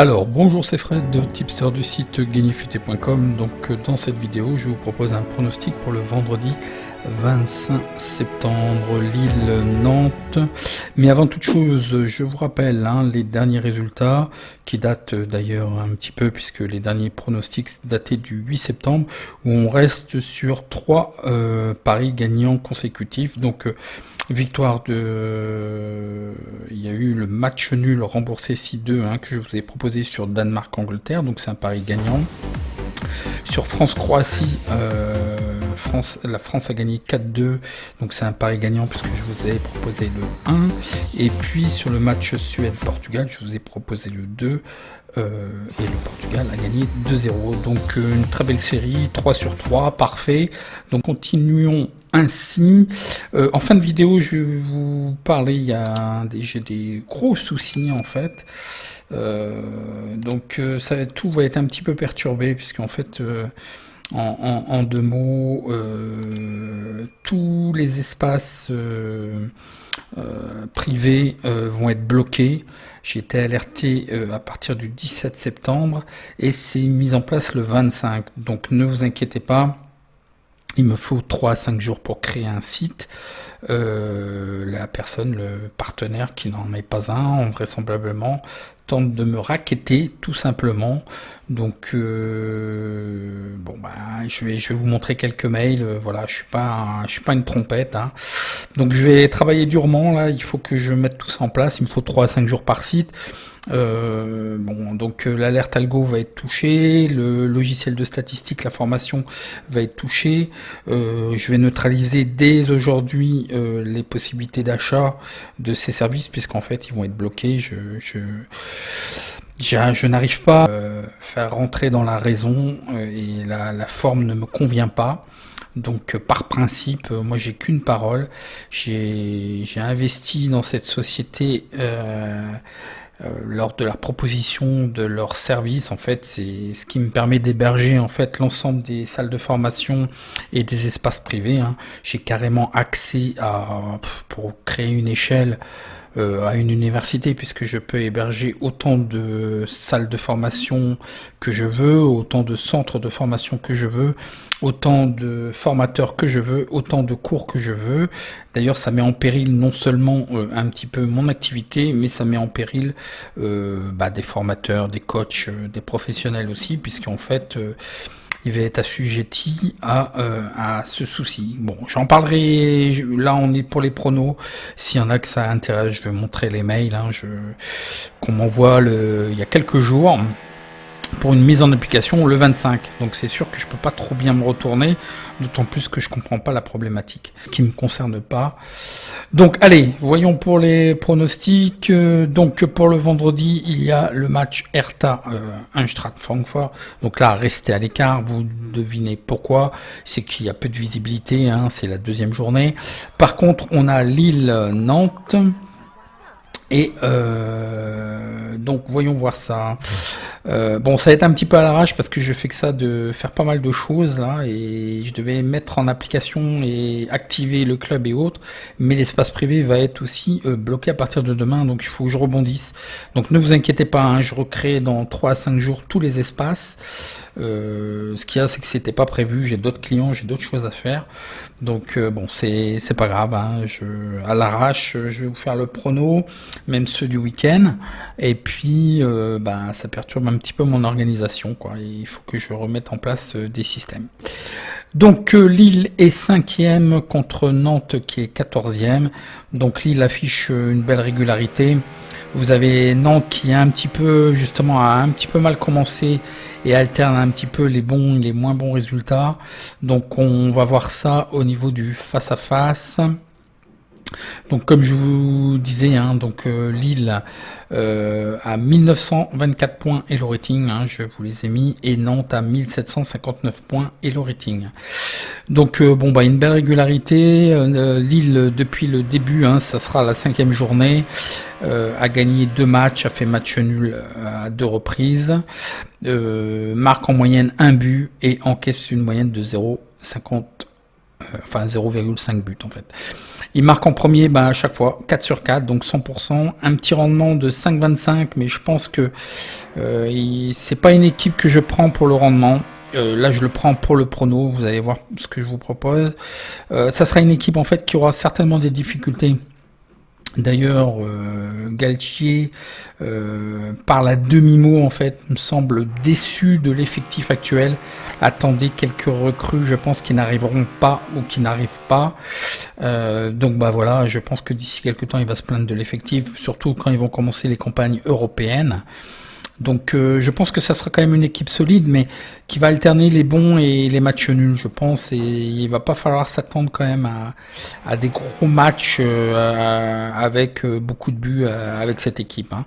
Alors bonjour, c'est Fred, tipster du site gagnerfuté.com. Donc dans cette vidéo je vous propose un pronostic pour le vendredi 25 septembre, Lille-Nantes. Mais avant toute chose, je vous rappelle les derniers résultats qui datent d'ailleurs un petit peu, puisque les derniers pronostics dataient du 8 septembre, où on reste sur 3 paris gagnants consécutifs. Donc victoire de... Il y a eu le match nul remboursé 6-2 que je vous ai proposé sur Danemark-Angleterre, donc c'est un pari gagnant. Sur France-Croatie, la France a gagné 4-2, donc c'est un pari gagnant puisque je vous ai proposé le 1. Et puis sur le match Suède-Portugal, je vous ai proposé le 2. Et le Portugal a gagné 2-0. Donc une très belle série, 3 sur 3, parfait. Donc continuons ainsi. En fin de vidéo, je vais vous parler, j'ai des gros soucis en fait. Donc tout va être un petit peu perturbé, puisqu'en fait en deux mots, tous les espaces privés vont être bloqués. J'ai été alerté à partir du 17 septembre et c'est mis en place le 25. Donc ne vous inquiétez pas, il me faut 3 à 5 jours pour créer un site. La personne, le partenaire qui n'en est pas un, vraisemblablement tente de me racketter tout simplement. Donc je vais vous montrer quelques mails. Voilà, je suis pas une trompette. Donc je vais travailler durement là. Il faut que je mette tout ça en place. Il me faut 3 à 5 jours par site. Donc l'alerte algo va être touchée, le logiciel de statistique, la formation va être touchée. Je vais neutraliser dès aujourd'hui les possibilités d'achat de ces services, puisqu'en fait ils vont être bloqués. Je n'arrive pas à faire rentrer dans la raison et la forme ne me convient pas. Donc par principe, moi j'ai qu'une parole. J'ai investi dans cette société lors de la proposition de leur service. En fait, c'est ce qui me permet d'héberger en fait l'ensemble des salles de formation et des espaces privés. J'ai carrément accès pour créer une échelle à une université, puisque je peux héberger autant de salles de formation que je veux, autant de centres de formation que je veux, autant de formateurs que je veux, autant de cours que je veux. D'ailleurs, ça met en péril non seulement un petit peu mon activité, mais ça met en péril des formateurs, des coachs, des professionnels aussi, puisqu'en fait il va être assujetti à ce souci. Bon, j'en parlerai, là on est pour les pronos, s'il y en a que ça intéresse, je vais montrer les mails qu'on m'envoie il y a quelques jours pour une mise en application le 25. Donc c'est sûr que je peux pas trop bien me retourner, d'autant plus que je comprends pas la problématique qui me concerne pas. Donc allez, voyons pour les pronostics. Donc pour le vendredi, il y a le match Hertha Eintracht Francfort. Donc là, restez à l'écart, vous devinez pourquoi. C'est qu'il y a peu de visibilité, c'est la deuxième journée. Par contre, on a Lille-Nantes. Et donc voyons voir ça. Ça va être un petit peu à l'arrache parce que je fais que ça de faire pas mal de choses là, et je devais mettre en application et activer le club et autres, mais l'espace privé va être aussi bloqué à partir de demain, donc il faut que je rebondisse. Donc ne vous inquiétez pas, je recrée dans 3 à 5 jours tous les espaces. Ce qu'il y a, c'est que c'était pas prévu, j'ai d'autres clients, j'ai d'autres choses à faire, donc c'est pas grave, à l'arrache je vais vous faire le prono, même ceux du week-end, et puis ça perturbe un petit peu mon organisation, quoi. Il faut que je remette en place des systèmes. Donc Lille est 5e contre Nantes qui est 14e. Donc Lille affiche une belle régularité. Vous avez Nantes qui a un petit peu mal commencé et alterne un petit peu les bons et les moins bons résultats. Donc on va voir ça au niveau du face à face. Donc comme je vous disais, Lille à 1924 points Elo Rating, je vous les ai mis, et Nantes à 1759 points Elo Rating. Donc une belle régularité. Lille depuis le début, ça sera la 5e journée, a gagné 2 matchs, a fait match nul à 2 reprises, marque en moyenne 1 but et encaisse une moyenne de 0,50 enfin 0,5 buts en fait. Il marque en premier à chaque fois, 4 sur 4, donc 100%, un petit rendement de 5,25, mais je pense que c'est pas une équipe que je prends pour le rendement. Là, je le prends pour le prono, vous allez voir ce que je vous propose. Ça sera une équipe en fait qui aura certainement des difficultés. D'ailleurs, Galtier, par la demi-mot, en fait, me semble déçu de l'effectif actuel. Attendez quelques recrues, je pense, qui n'arriveront pas ou qui n'arrivent pas. Donc, voilà, je pense que d'ici quelques temps, il va se plaindre de l'effectif, surtout quand ils vont commencer les campagnes européennes. Donc je pense que ça sera quand même une équipe solide, mais qui va alterner les bons et les matchs nuls, je pense. Et il va pas falloir s'attendre quand même à des gros matchs avec beaucoup de buts avec cette équipe. Hein.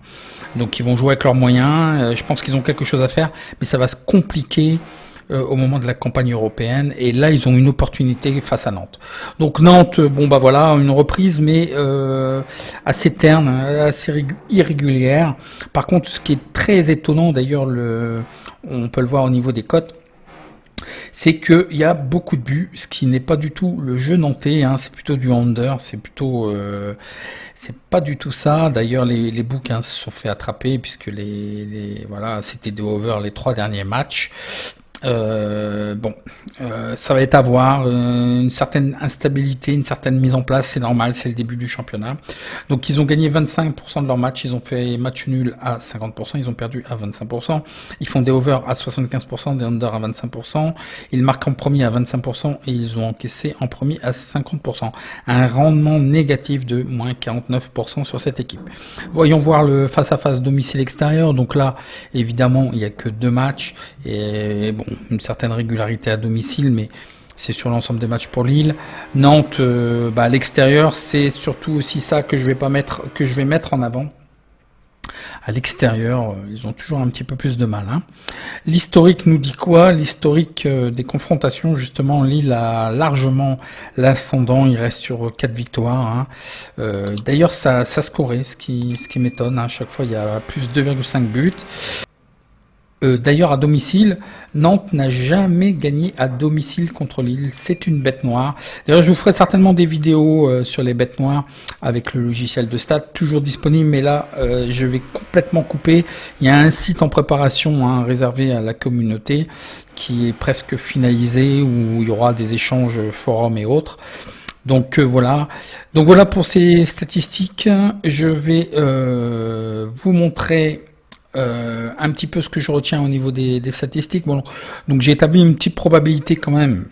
Donc ils vont jouer avec leurs moyens. Je pense qu'ils ont quelque chose à faire, mais ça va se compliquer au moment de la campagne européenne, et là ils ont une opportunité face à Nantes. Donc Nantes, voilà, une reprise, mais assez terne, assez irrégulière. Par contre, ce qui est très étonnant, d'ailleurs, on peut le voir au niveau des cotes, c'est qu'il y a beaucoup de buts, ce qui n'est pas du tout le jeu nantais, hein, c'est plutôt du under, c'est pas du tout ça. D'ailleurs, les books se sont fait attraper, puisque voilà, c'était des over les 3 derniers matchs. Ça va être à voir, une certaine instabilité, une certaine mise en place, c'est normal, c'est le début du championnat. Donc ils ont gagné 25% de leurs matchs, ils ont fait match nul à 50%, ils ont perdu à 25%, ils font des over à 75%, des under à 25%, ils marquent en premier à 25% et ils ont encaissé en premier à 50%. Un rendement négatif de moins 49% sur cette équipe. Voyons voir le face-à-face domicile-extérieur. Donc là, évidemment, il n'y a que 2 matchs et une certaine régularité à domicile, mais c'est sur l'ensemble des matchs pour Lille. Nantes, à l'extérieur, c'est surtout aussi ça que je vais mettre en avant. À l'extérieur, ils ont toujours un petit peu plus de mal. Hein. L'historique nous dit quoi? L'historique des confrontations, justement, Lille a largement l'ascendant. Il reste sur 4 victoires. Hein. D'ailleurs, ça scorait, ce qui m'étonne. Hein. À chaque fois, il y a plus 2,5 buts. D'ailleurs, à domicile, Nantes n'a jamais gagné à domicile contre Lille. C'est une bête noire. D'ailleurs, je vous ferai certainement des vidéos sur les bêtes noires avec le logiciel de stats, toujours disponible, mais là, je vais complètement couper. Il y a un site en préparation réservé à la communauté qui est presque finalisé, où il y aura des échanges forums et autres. Donc voilà. Donc voilà pour ces statistiques. Je vais vous montrer un petit peu ce que je retiens au niveau des statistiques. Bon, donc j'ai établi une petite probabilité quand même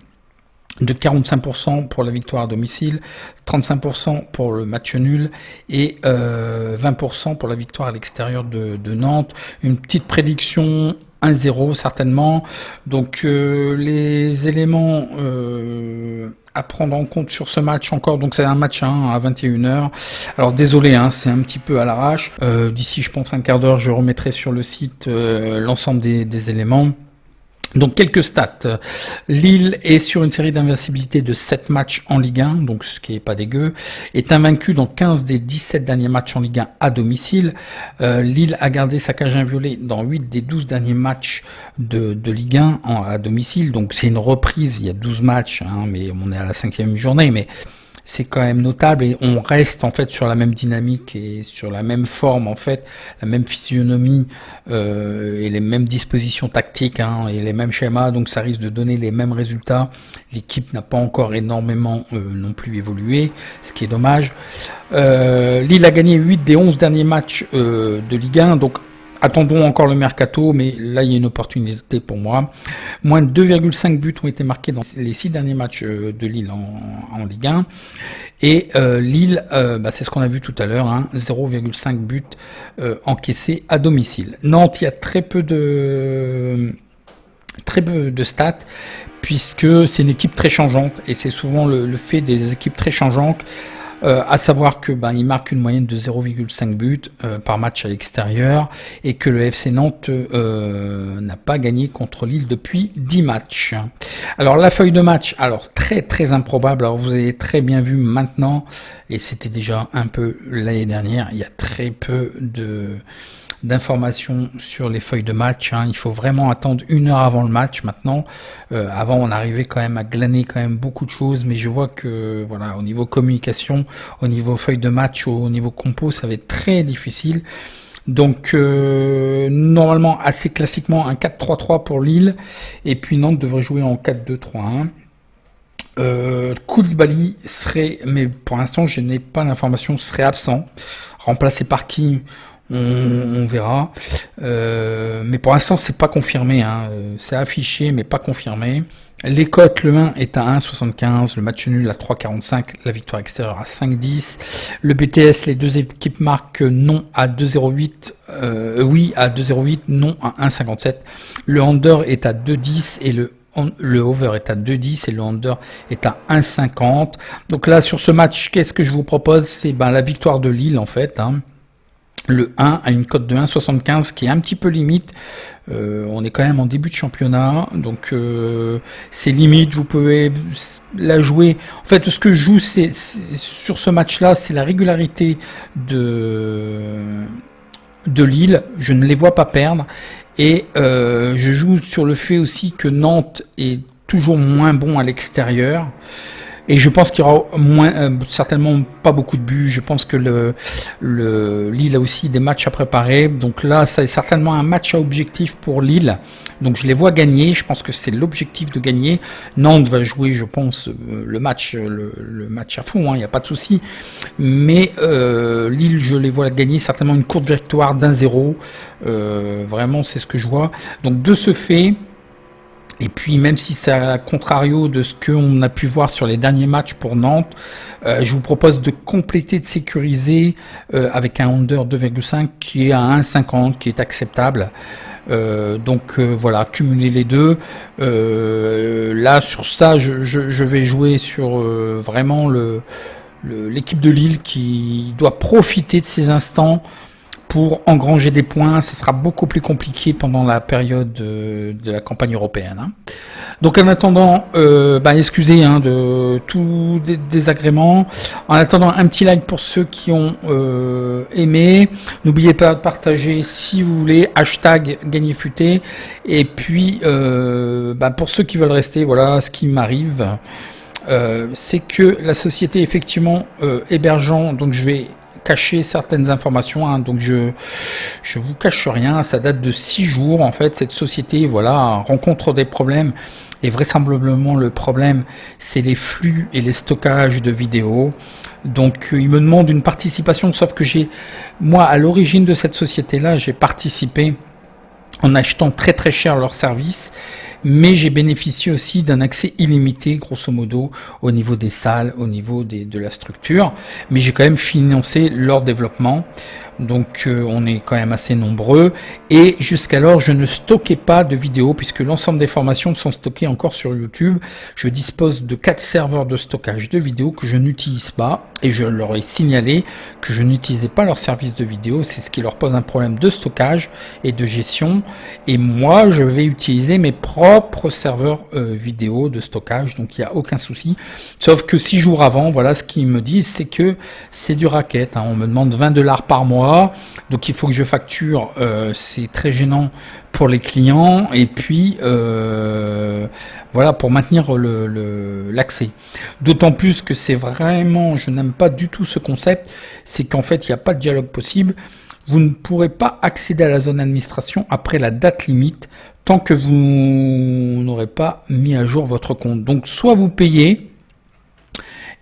de 45% pour la victoire à domicile, 35% pour le match nul et 20% pour la victoire à l'extérieur de Nantes. Une petite prédiction 1-0 certainement. Donc les éléments à prendre en compte sur ce match encore, donc c'est un match à 21h. Alors désolé, c'est un petit peu à l'arrache. D'ici je pense un quart d'heure, je remettrai sur le site l'ensemble des éléments. Donc quelques stats. Lille est sur une série d'invincibilité de 7 matchs en Ligue 1, donc ce qui est pas dégueu, est invaincu dans 15 des 17 derniers matchs en Ligue 1 à domicile. Lille a gardé sa cage inviolée dans 8 des 12 derniers matchs de Ligue 1 à domicile, donc c'est une reprise, il y a 12 matchs, mais on est à la 5e journée, mais c'est quand même notable et on reste en fait sur la même dynamique et sur la même forme en fait, la même physionomie et les mêmes dispositions tactiques et les mêmes schémas, donc ça risque de donner les mêmes résultats. L'équipe n'a pas encore énormément non plus évolué, ce qui est dommage. Lille a gagné 8 des 11 derniers matchs de Ligue 1, donc attendons encore le mercato, mais là il y a une opportunité pour moi. Moins de 2,5 buts ont été marqués dans les 6 derniers matchs de Lille en Ligue 1. Et Lille, c'est ce qu'on a vu tout à l'heure, 0,5 buts encaissés à domicile. Nantes, il y a très peu de stats, puisque c'est une équipe très changeante, et c'est souvent le fait des équipes très changeantes. À savoir que il marque une moyenne de 0,5 buts par match à l'extérieur et que le FC Nantes n'a pas gagné contre Lille depuis 10 matchs. Alors la feuille de match, alors très très improbable, alors vous avez très bien vu maintenant, et c'était déjà un peu l'année dernière, il y a très peu d'informations sur les feuilles de match, hein. Il faut vraiment attendre 1 heure avant le match maintenant. Avant, on arrivait quand même à glaner quand même beaucoup de choses, mais je vois que voilà, au niveau communication, au niveau feuille de match, au niveau compo, ça va être très difficile. Donc normalement assez classiquement un 4-3-3 pour Lille, et puis Nantes devrait jouer en 4-2-3-1. Koulibaly serait, mais pour l'instant je n'ai pas l'information, serait absent. Remplacé par qui, on verra. Mais pour l'instant c'est pas confirmé, hein. C'est affiché mais pas confirmé. Les cotes, le 1 est à 1,75, le match nul à 3,45, la victoire extérieure à 5,10. Le BTS, les deux équipes marquent non à 2,08, oui à 2,08, non à 1,57. Le under est à 2,10 et le over est à 2,10 et le under est à 1,50. Donc là, sur ce match, qu'est-ce que je vous propose? C'est la victoire de Lille, en fait, hein. Le 1 a une cote de 1,75 qui est un petit peu limite. On est quand même en début de championnat, donc c'est limite. Vous pouvez la jouer. En fait, ce que je joue, c'est sur ce match-là, c'est la régularité de Lille. Je ne les vois pas perdre. Et je joue sur le fait aussi que Nantes est toujours moins bon à l'extérieur. Et je pense qu'il y aura certainement pas beaucoup de buts. Je pense que Lille a aussi des matchs à préparer. Donc là, ça est certainement un match à objectif pour Lille. Donc je les vois gagner. Je pense que c'est l'objectif de gagner. Nantes va jouer, je pense, le match à fond, hein, il n'y a pas de souci. Mais Lille, je les vois gagner certainement une courte victoire d'1-0. Vraiment, c'est ce que je vois. Donc de ce fait... Et puis même si c'est à contrario de ce qu'on a pu voir sur les derniers matchs pour Nantes, je vous propose de compléter, de sécuriser avec un under 2,5 qui est à 1,50, qui est acceptable. Donc voilà, cumuler les deux. Là sur ça, je vais jouer sur vraiment l'équipe de Lille qui doit profiter de ces instants pour engranger des points. Ce sera beaucoup plus compliqué pendant la période de la campagne européenne, hein. Donc en attendant, excusez de tout désagrément. En attendant, un petit like pour ceux qui ont aimé. N'oubliez pas de partager si vous voulez. Hashtag gagnerfuté. Et puis pour ceux qui veulent rester, voilà ce qui m'arrive. C'est que la société effectivement hébergeant, donc je vais cacher certaines informations, hein, donc je vous cache rien, ça date de 6 jours en fait. Cette société rencontre des problèmes, et vraisemblablement le problème c'est les flux et les stockages de vidéos. Donc ils me demandent une participation, sauf que moi à l'origine de cette société là, j'ai participé en achetant très très cher leurs services, mais j'ai bénéficié aussi d'un accès illimité, grosso modo, au niveau des salles, au niveau de la structure, mais j'ai quand même financé leur développement. Donc on est quand même assez nombreux, et jusqu'alors je ne stockais pas de vidéos puisque l'ensemble des formations sont stockées encore sur YouTube. Je dispose de 4 serveurs de stockage de vidéos que je n'utilise pas, et je leur ai signalé que je n'utilisais pas leur service de vidéo. C'est ce qui leur pose un problème de stockage et de gestion, et moi je vais utiliser mes propres serveurs vidéo de stockage, donc il n'y a aucun souci. Sauf que 6 jours avant, voilà ce qu'ils me disent, c'est que c'est du racket, hein. On me demande 20$ par mois, donc il faut que je facture, c'est très gênant pour les clients, et puis voilà, pour maintenir l'accès. D'autant plus que c'est vraiment, je n'aime pas du tout ce concept, c'est qu'en fait il n'y a pas de dialogue possible. Vous ne pourrez pas accéder à la zone administration après la date limite tant que vous n'aurez pas mis à jour votre compte. Donc soit vous payez,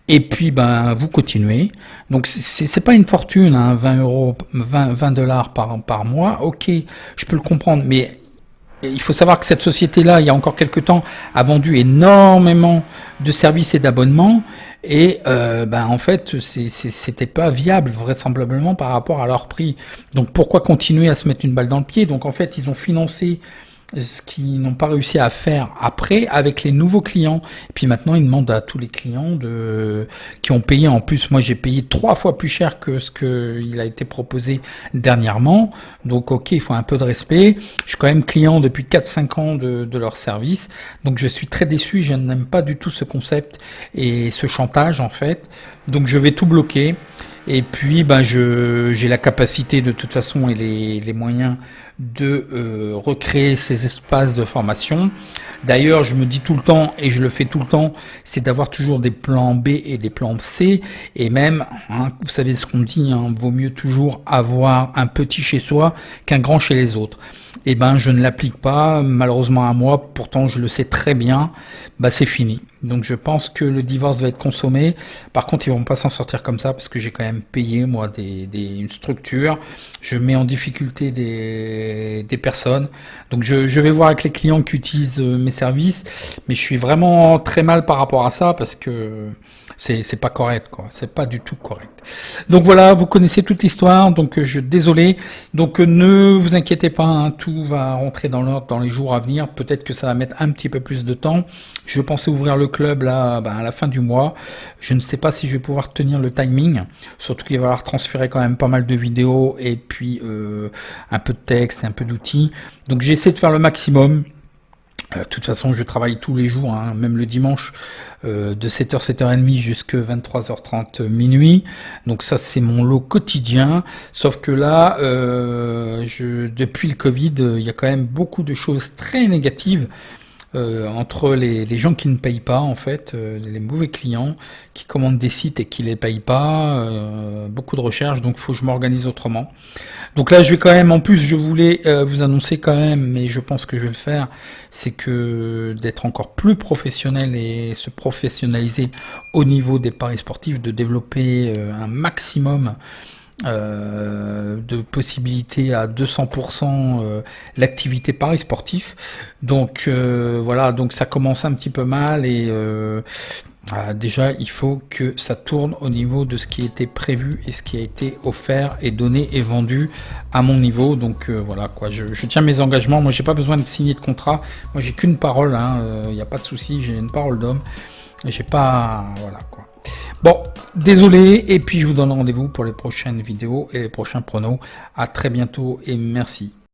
et puis vous continuez. Donc c'est pas une fortune, hein, 20$ par mois. Ok, je peux le comprendre, mais il faut savoir que cette société-là, il y a encore quelques temps, a vendu énormément de services et d'abonnements, et en fait c'était pas viable vraisemblablement par rapport à leur prix. Donc pourquoi continuer à se mettre une balle dans le pied? Donc en fait ils ont financé ce qu'ils n'ont pas réussi à faire après avec les nouveaux clients. Et puis maintenant ils demandent à tous les clients qui ont payé, en plus moi j'ai payé 3 fois plus cher que ce qu'il a été proposé dernièrement. Donc ok, il faut un peu de respect. Je suis quand même client depuis 4-5 ans de leur service, donc je suis très déçu. Je n'aime pas du tout ce concept et ce chantage en fait. Donc je vais tout bloquer. Et puis, j'ai la capacité de toute façon et les moyens de recréer ces espaces de formation. D'ailleurs, je me dis tout le temps, et je le fais tout le temps, c'est d'avoir toujours des plans B et des plans C. Et même, hein, vous savez ce qu'on dit, hein, vaut mieux toujours avoir un petit chez soi qu'un grand chez les autres. Eh ben, je ne l'applique pas, malheureusement à moi, pourtant je le sais très bien, c'est fini. Donc je pense que le divorce va être consommé. Par contre, ils vont pas s'en sortir comme ça parce que j'ai quand même payé, moi, une structure. Je mets en difficulté des personnes. Donc je vais voir avec les clients qui utilisent mes services, mais je suis vraiment très mal par rapport à ça parce que c'est pas correct, quoi. C'est pas du tout correct. Donc voilà, vous connaissez toute l'histoire, donc désolé. Donc ne vous inquiétez pas, hein, tout va rentrer dans l'ordre dans les jours à venir. Peut-être que ça va mettre un petit peu plus de temps. Je pensais ouvrir le club là, à la fin du mois. Je ne sais pas si je vais pouvoir tenir le timing. Surtout qu'il va falloir transférer quand même pas mal de vidéos et puis un peu de texte et un peu d'outils. Donc j'essaie de faire le maximum. De toute façon, je travaille tous les jours, hein, même le dimanche, de 7h, 7h30 jusqu'à 23h30 minuit. Donc ça, c'est mon lot quotidien. Sauf que là, depuis le Covid, il y a quand même beaucoup de choses très négatives. Entre les gens qui ne payent pas, en fait, les mauvais clients qui commandent des sites et qui les payent pas, beaucoup de recherches, donc il faut que je m'organise autrement. Donc là, je vais quand même, en plus, je voulais vous annoncer quand même, mais je pense que je vais le faire, c'est que d'être encore plus professionnel et se professionnaliser au niveau des paris sportifs, de développer un maximum de possibilités à 200% l'activité paris sportif. Donc voilà, donc ça commence un petit peu mal et déjà il faut que ça tourne au niveau de ce qui était prévu et ce qui a été offert et donné et vendu à mon niveau. Donc voilà quoi, je tiens mes engagements. Moi j'ai pas besoin de signer de contrat. Moi j'ai qu'une parole, hein, y a pas de souci, j'ai une parole d'homme. Et j'ai pas, voilà quoi. Bon, désolé, et puis je vous donne rendez-vous pour les prochaines vidéos et les prochains pronos. À très bientôt et merci.